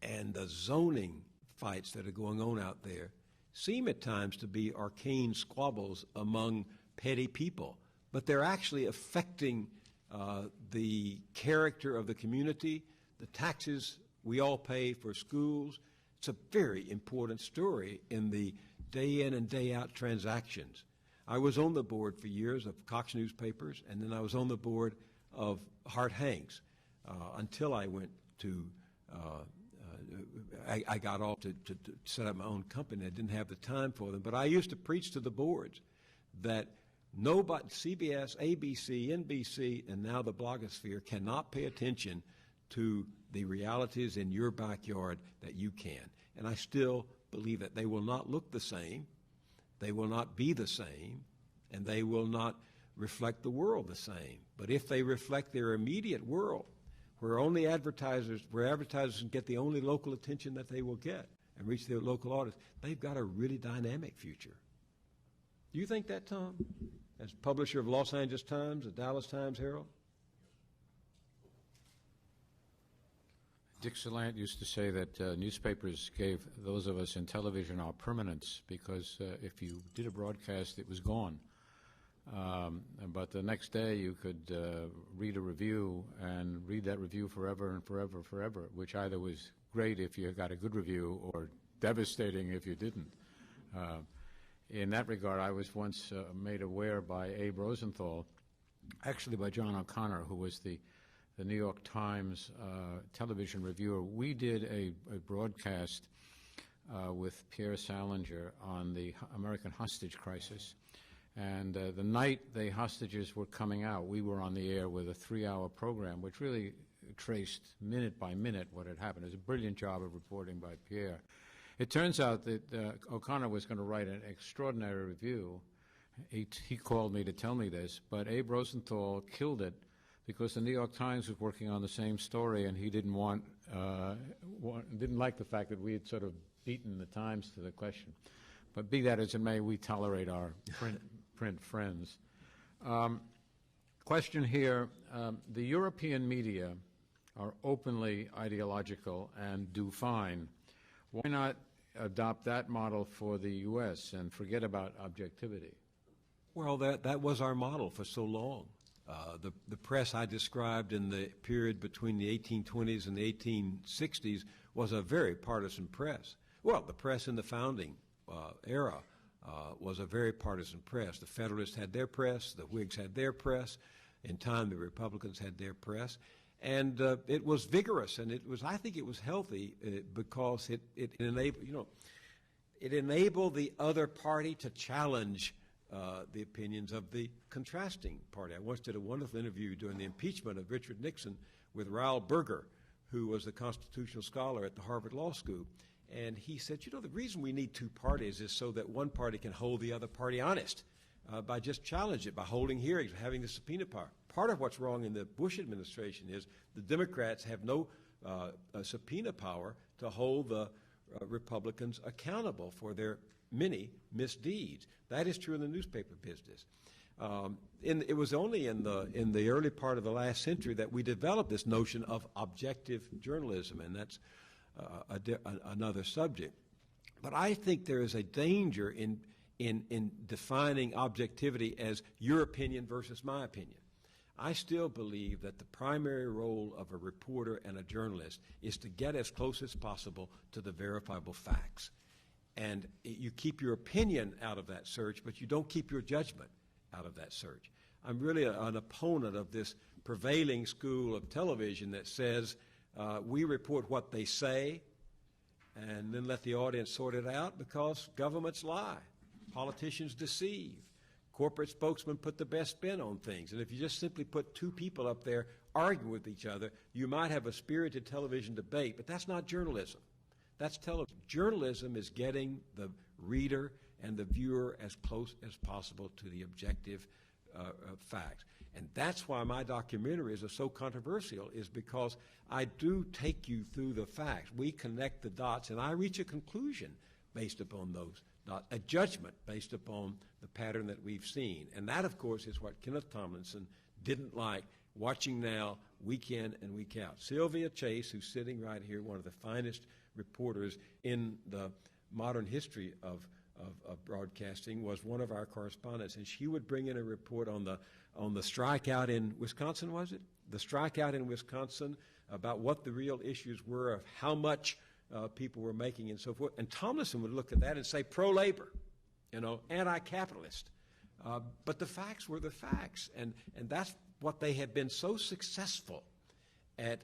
and the zoning fights that are going on out there seem at times to be arcane squabbles among petty people, but they're actually affecting the character of the community, the taxes we all pay for schools. It's a very important story in the day in and day out transactions. I was on the board for years of Cox Newspapers, and then I was on the board of Hart Hanks until I went to I got off to set up my own company. I didn't have the time for them. But I used to preach to the boards that Nobody, CBS, ABC, NBC, and now the blogosphere cannot pay attention to the realities in your backyard that you can. And I still believe that they will not look the same, they will not be the same, and they will not reflect the world the same. But if they reflect their immediate world, where advertisers can get the only local attention that they will get and reach their local audience, they've got a really dynamic future. Do you think that, Tom, as publisher of Los Angeles Times, the Dallas Times Herald? Dick Salant used to say that newspapers gave those of us in television our permanence, because if you did a broadcast, it was gone. But the next day you could read a review and read that review forever and forever, forever, which either was great if you got a good review or devastating if you didn't. In that regard, I was once made aware by Abe Rosenthal, actually by John O'Connor, who was the New York Times television reviewer. We did a broadcast with Pierre Salinger on the American hostage crisis. And the night the hostages were coming out, we were on the air with a 3-hour program, which really traced minute by minute what had happened. It was a brilliant job of reporting by Pierre. It turns out that O'Connor was going to write an extraordinary review. He called me to tell me this, but Abe Rosenthal killed it because the New York Times was working on the same story, and he didn't didn't like the fact that we had sort of beaten the Times to the question. But be that as it may, we tolerate our print friends. Question here, the European media are openly ideological and do fine. Why not adopt that model for the U.S. and forget about objectivity? Well, that was our model for so long. The press I described in the period between the 1820s and the 1860s was a very partisan press. Well, the press in the founding era was a very partisan press. The Federalists had their press, the Whigs had their press. In time, the Republicans had their press. And it was vigorous, and I think it was healthy because it enabled the other party to challenge the opinions of the contrasting party. I once did a wonderful interview during the impeachment of Richard Nixon with Raoul Berger, who was a constitutional scholar at the Harvard Law School. And he said, the reason we need two parties is so that one party can hold the other party honest by just challenging it, by holding hearings, having the subpoena power. Part of what's wrong in the Bush administration is the Democrats have no subpoena power to hold the Republicans accountable for their many misdeeds. That is true in the newspaper business. It was only in the early part of the last century that we developed this notion of objective journalism, and that's another subject. But I think there is a danger in defining objectivity as your opinion versus my opinion. I still believe that the primary role of a reporter and a journalist is to get as close as possible to the verifiable facts. And you keep your opinion out of that search, but you don't keep your judgment out of that search. I'm really an opponent of this prevailing school of television that says we report what they say and then let the audience sort it out because governments lie, politicians deceive, corporate spokesmen put the best spin on things. And if you just simply put two people up there arguing with each other, you might have a spirited television debate, but that's not journalism. That's television. Journalism is getting the reader and the viewer as close as possible to the objective facts. And that's why my documentaries are so controversial, is because I do take you through the facts. We connect the dots, and I reach a conclusion based upon those dots, a judgment based upon the pattern that we've seen. And that, of course, is what Kenneth Tomlinson didn't like, watching now week in and week out. Sylvia Chase, who's sitting right here, one of the finest reporters in the modern history of broadcasting, was one of our correspondents, and she would bring in a report on the strikeout in Wisconsin, was it? The strikeout in Wisconsin, about what the real issues were, of how much people were making and so forth. And Tomlinson would look at that and say pro-labor, anti-capitalist. But the facts were the facts, and that's what they had been so successful at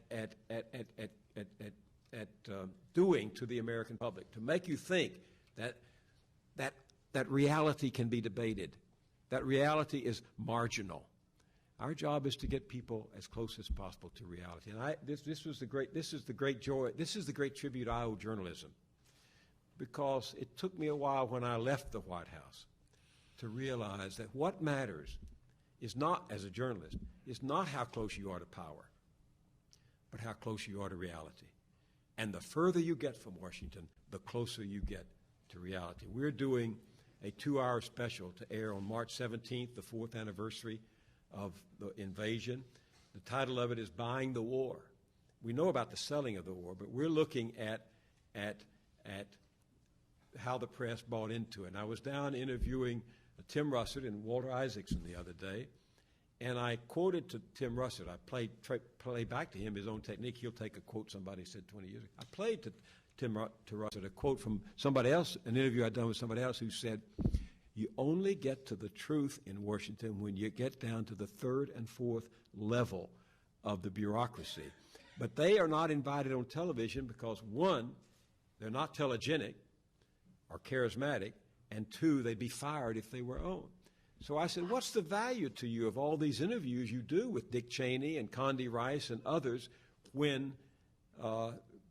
doing to the American public, to make you think that reality can be debated, that reality is marginal. Our job is to get people as close as possible to reality. And this is the great joy, this is the great tribute I owe journalism. Because it took me a while when I left the White House to realize that what matters is not, as a journalist, is not how close you are to power, but how close you are to reality. And the further you get from Washington, the closer you get to reality. We're doing a 2-hour special to air on March 17th, the 4th anniversary of the invasion. The title of it is Buying the War. We know about the selling of the war, but we're looking at how the press bought into it. And I was down interviewing Tim Russert and Walter Isaacson the other day, and I quoted to Tim Russert. I played back to him his own technique. He'll take a quote somebody said 20 years ago. I played to Russert a quote from somebody else, an interview I'd done with somebody else who said, "You only get to the truth in Washington when you get down to the 3rd and 4th level of the bureaucracy." But they are not invited on television because, one, they're not telegenic or charismatic, and two, they'd be fired if they were on. So I said, what's the value to you of all these interviews you do with Dick Cheney and Condi Rice and others when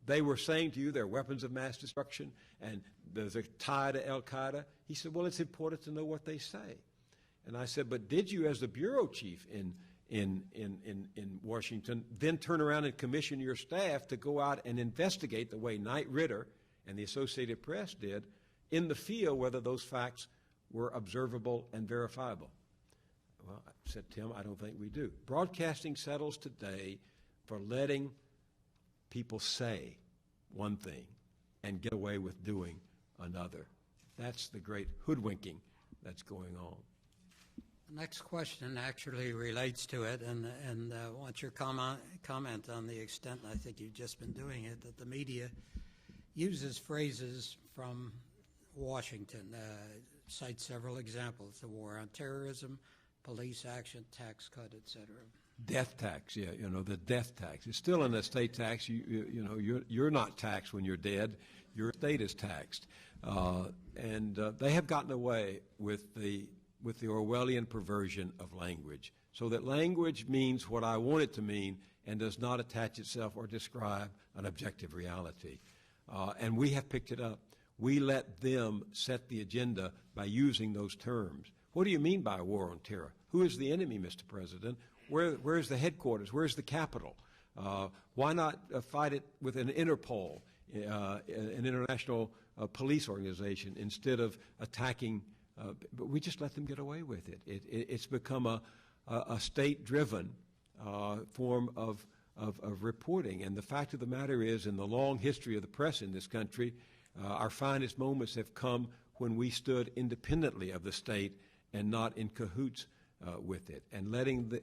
they were saying to you they're weapons of mass destruction and there's a tie to al-Qaeda? He said, well, it's important to know what they say. And I said, but did you, as the bureau chief in Washington, then turn around and commission your staff to go out and investigate the way Knight Ridder and the Associated Press did in the field whether those facts were observable and verifiable? Well, I said, Tim, I don't think we do. Broadcasting settles today for letting people say one thing and get away with doing another. That's the great hoodwinking that's going on. The next question actually relates to it, and I want your comment on the extent, I think you've just been doing it, that the media uses phrases from Washington, cites several examples: the war on terrorism, police action, tax cut, etc. Death tax, yeah, the death tax. It's still an estate tax. You're not taxed when you're dead. Your estate is taxed. And they have gotten away with the Orwellian perversion of language, so that language means what I want it to mean and does not attach itself or describe an objective reality. And we have picked it up. We let them set the agenda by using those terms. What do you mean by a war on terror? Who is the enemy, Mr. President? Where's the headquarters? Where's the capital? Why not fight it with an Interpol, an international police organization, instead of attacking? But we just let them get away with it. It's become a state-driven form of reporting. And the fact of the matter is, in the long history of the press in this country, our finest moments have come when we stood independently of the state and not in cahoots with it. And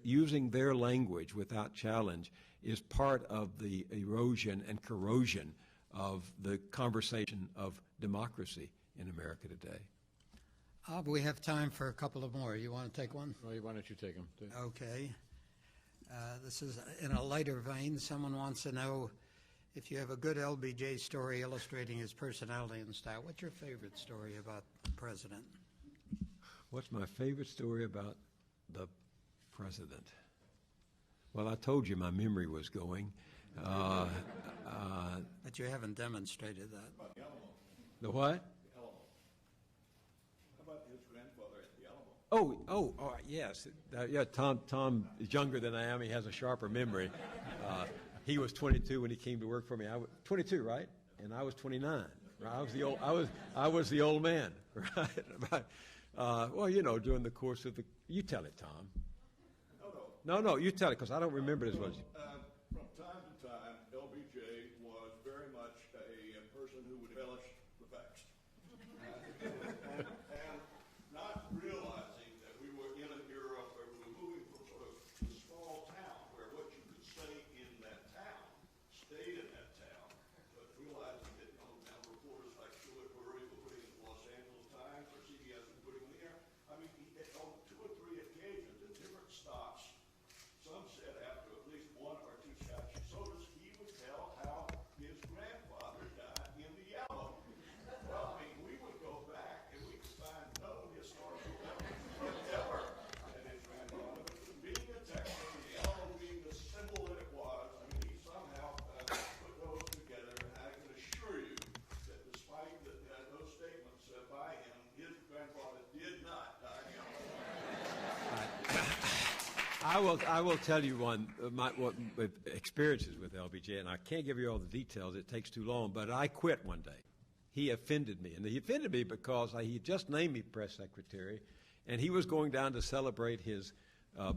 using their language without challenge is part of the erosion and corrosion of the conversation of democracy in America today. We have time for a couple of more. You want to take one? Well, why don't you take them? Okay. This is in a lighter vein. Someone wants to know if you have a good LBJ story illustrating his personality and style. What's your favorite story about the president? What's my favorite story about the president? Well, I told you my memory was going. But you haven't demonstrated that. The what? Oh, yes. Yeah, Tom is younger than I am. He has a sharper memory. He was 22 when he came to work for me. I was 22, right? And I was 29. Right? I was the old man, right? Well, during the course of you tell it, Tom. No, you tell it, because I don't remember it as well as you. From time to time, LBJ was very much a person who would embellish the facts. And not realizing that we were in an era where we were moving from sort of a small town, where what you could say in that town stayed in that town, but realizing that now reporters like Stuart Murray were putting in the Los Angeles Times or CBS were putting in there. I mean, on 2 or 3 occasions at different stops, some said after at least 1 or 2 I will tell you one with experiences with LBJ, and I can't give you all the details. It takes too long. But I quit one day. He offended me, and he offended me because he had just named me press secretary, and he was going down to celebrate his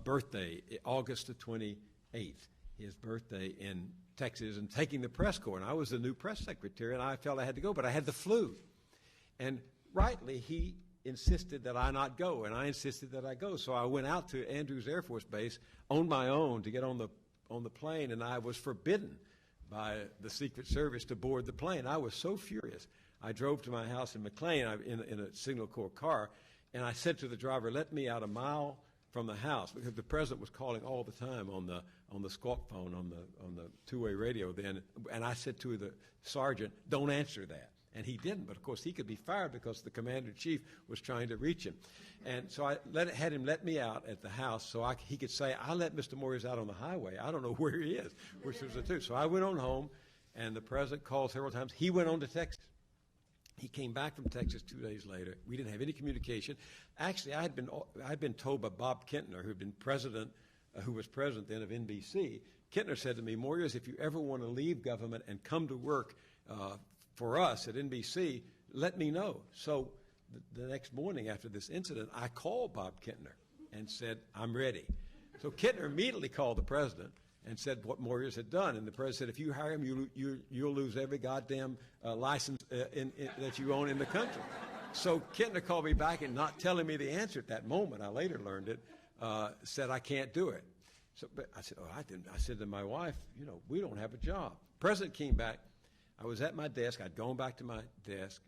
birthday, August the 28th, his birthday in Texas, and taking the press corps. And I was the new press secretary, and I felt I had to go, but I had the flu, and rightly he insisted that I not go, and I insisted that I go. So I went out to Andrews Air Force Base on my own to get on the plane, and I was forbidden by the Secret Service to board the plane. I was so furious. I drove to my house in McLean in a Signal Corps car, and I said to the driver, "Let me out a mile from the house," because the president was calling all the time on the squawk phone on the two-way radio then. And I said to the sergeant, "Don't answer that." And he didn't, but of course he could be fired because the commander-in-chief was trying to reach him. And so I had him let me out at the house so he could say, "I let Mr. Moyers out on the highway. I don't know where he is," which was the truth. So I went on home, and the president called several times. He went on to Texas. He came back from Texas 2 days later. We didn't have any communication. Actually, I had been told by Bob Kintner, who was president then of NBC. Kintner said to me, "Moyers, if you ever want to leave government and come to work for us at NBC, let me know." So the next morning after this incident, I called Bob Kintner and said, "I'm ready." So Kintner immediately called the president and said what Moyers had done. And the president said, "If you hire him, you'll lose every goddamn license that you own in the country." So Kintner called me back, and not telling me the answer at that moment, I later learned it, said, "I can't do it." So but I said, "Oh, I didn't." I said to my wife, "We don't have a job." President came back. I was at my desk. I'd gone back to my desk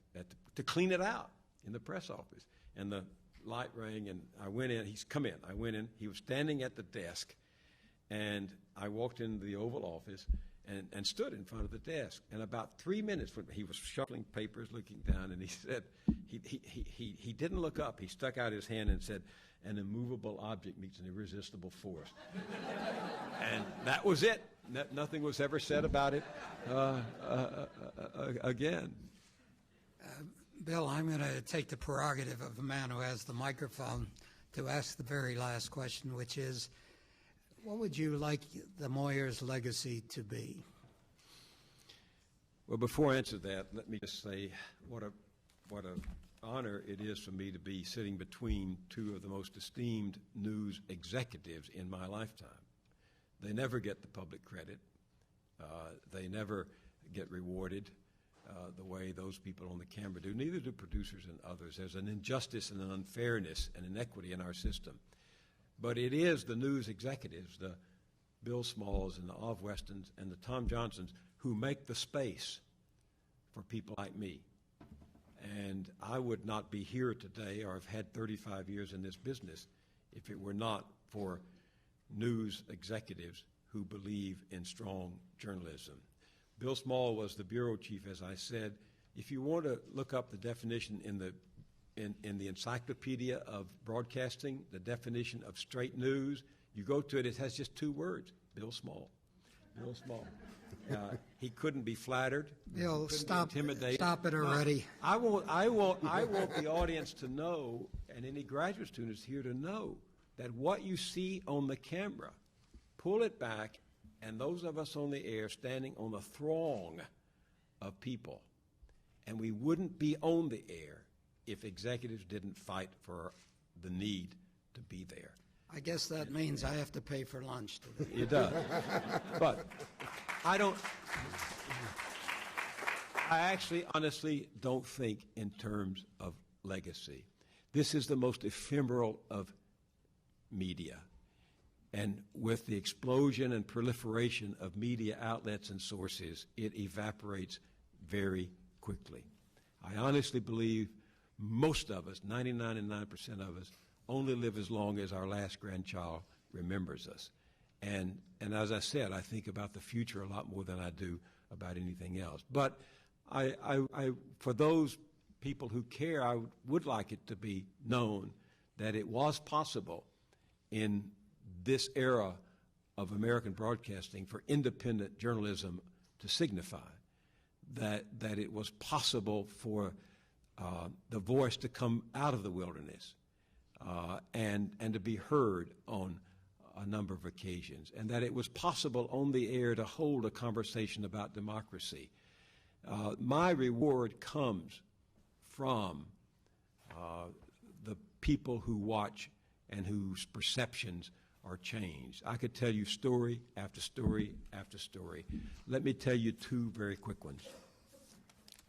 to clean it out in the press office. And the light rang, and I went in. He's come in. I went in. He was standing at the desk. And I walked into the Oval Office and stood in front of the desk. And about 3 minutes, when he was shuffling papers, looking down, and he said, he didn't look up. He stuck out his hand and said, "An immovable object meets an irresistible force." And that was it. Nothing was ever said about it again. Bill, I'm going to take the prerogative of a man who has the microphone to ask the very last question, which is, what would you like the Moyers legacy to be? Well, before I answer that, let me just say what an honor it is for me to be sitting between two of the most esteemed news executives in my lifetime. They never get the public credit. They never get rewarded the way those people on the camera do. Neither do producers and others. There's an injustice and an unfairness and inequity in our system. But it is the news executives, the Bill Smalls and the Ov Westons and the Tom Johnsons, who make the space for people like me. And I would not be here today or have had 35 years in this business if it were not for news executives who believe in strong journalism. Bill Small was the bureau chief, as I said. If you want to look up the definition in the Encyclopedia of Broadcasting, the definition of straight news, you go to it, it has just 2 words, Bill Small. Bill Small. He couldn't be flattered. Bill, stop it already. I want the audience to know, and any graduate students here to know, that what you see on the camera, pull it back, and those of us on the air standing on the throng of people, and we wouldn't be on the air if executives didn't fight for the need to be there. I guess that means I have to pay for lunch today. It does. But I actually honestly don't think in terms of legacy. This is the most ephemeral of media. And with the explosion and proliferation of media outlets and sources, it evaporates very quickly. I honestly believe most of us, 99.9% of us, only live as long as our last grandchild remembers us. And as I said, I think about the future a lot more than I do about anything else. But for those people who care, I would like it to be known that it was possible in this era of American broadcasting for independent journalism to signify that it was possible for the voice to come out of the wilderness and to be heard on a number of occasions, and that it was possible on the air to hold a conversation about democracy. My reward comes from the people who watch and whose perceptions are changed. I could tell you story after story after story. Let me tell you two very quick ones.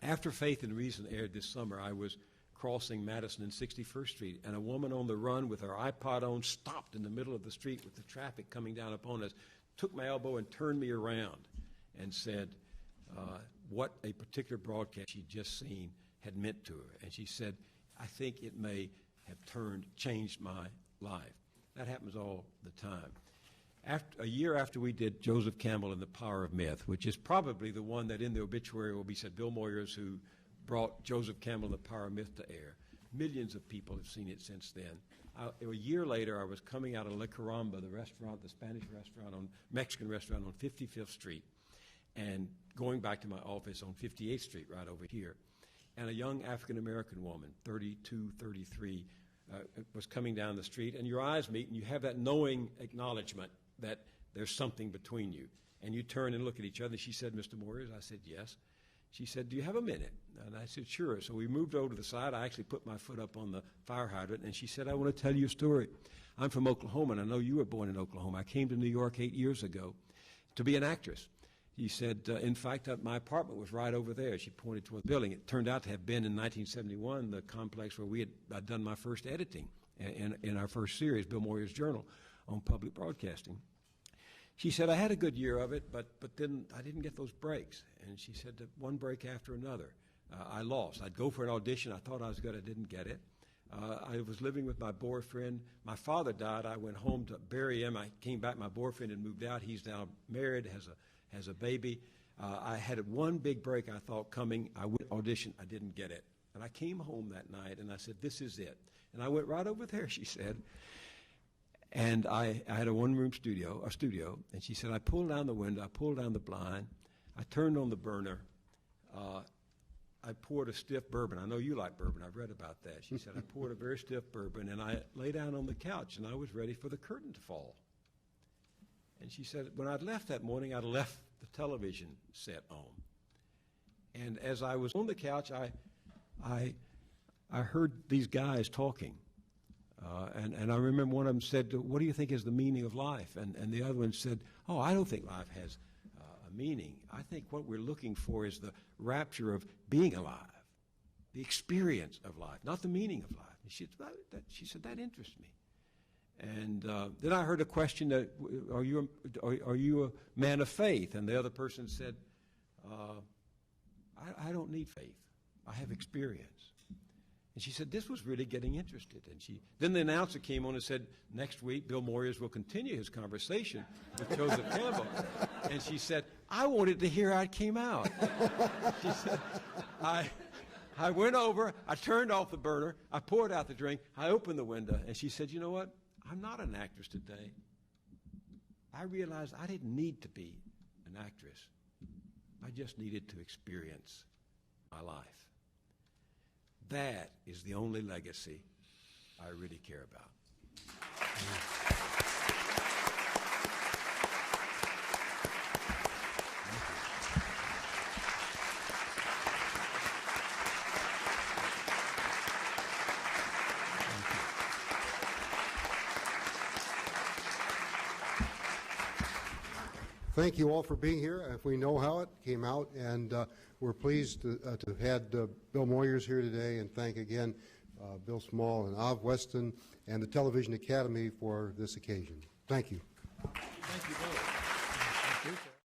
After Faith and Reason aired this summer, I was crossing Madison and 61st Street, and a woman on the run with her iPod on stopped in the middle of the street with the traffic coming down upon us, took my elbow and turned me around and said what a particular broadcast she'd just seen had meant to her. And she said, I think it may have changed my life. That happens all the time. A year after we did Joseph Campbell and the Power of Myth, which is probably the one that in the obituary will be said, Bill Moyers, who brought Joseph Campbell and the Power of Myth to air. Millions of people have seen it since then. A year later, I was coming out of La Caramba, the restaurant, the Spanish restaurant, Mexican restaurant on 55th Street, and going back to my office on 58th Street right over here. And a young African-American woman, 32, 33, was coming down the street, and your eyes meet, and you have that knowing acknowledgement that there's something between you. And you turn and look at each other. She said, Mr. Moyers? I said, yes. She said, do you have a minute? And I said, sure. So we moved over to the side. I actually put my foot up on the fire hydrant, and she said, I want to tell you a story. I'm from Oklahoma, and I know you were born in Oklahoma. I came to New York 8 years ago to be an actress. He said, in fact, my apartment was right over there. She pointed toward the building. It turned out to have been in 1971 the complex where I'd done my first editing in our first series, Bill Moyers' Journal, on public broadcasting. She said, I had a good year of it, but then I didn't get those breaks. And she said that one break after another, I lost. I'd go for an audition. I thought I was good. I didn't get it. I was living with my boyfriend. My father died. I went home to bury him. I came back. My boyfriend had moved out. He's now married, has a baby. I had one big break I thought coming. I went audition. I didn't get it. And I came home that night, and I said, this is it. And I went right over there, she said. And I had a one-room studio, and she said, I pulled down the window, I pulled down the blind, I turned on the burner, I poured a stiff bourbon. I know you like bourbon. I've read about that. She said, I poured a very stiff bourbon, and I lay down on the couch, and I was ready for the curtain to fall. And she said, when I'd left that morning, I'd left the television set on. And as I was on the couch, I heard these guys talking. And I remember one of them said, what do you think is the meaning of life? And the other one said, oh, I don't think life has a meaning. I think what we're looking for is the rapture of being alive, the experience of life, not the meaning of life. And she said, that interests me. And then I heard a question that, are you a man of faith? And the other person said, I don't need faith. I have experience. And she said, this was really getting interested. And then the announcer came on and said, next week, Bill Moyers will continue his conversation with Joseph Campbell. And she said, I wanted to hear how it came out. She said, I went over, I turned off the burner, I poured out the drink, I opened the window, and she said, you know what? I'm not an actress today. I realized I didn't need to be an actress. I just needed to experience my life. That is the only legacy I really care about. Thank you all for being here. If we know how it came out, and we're pleased to have had Bill Moyers here today, and thank again Bill Small and Av Weston and the Television Academy for this occasion. Thank you. Thank you both. Thank you.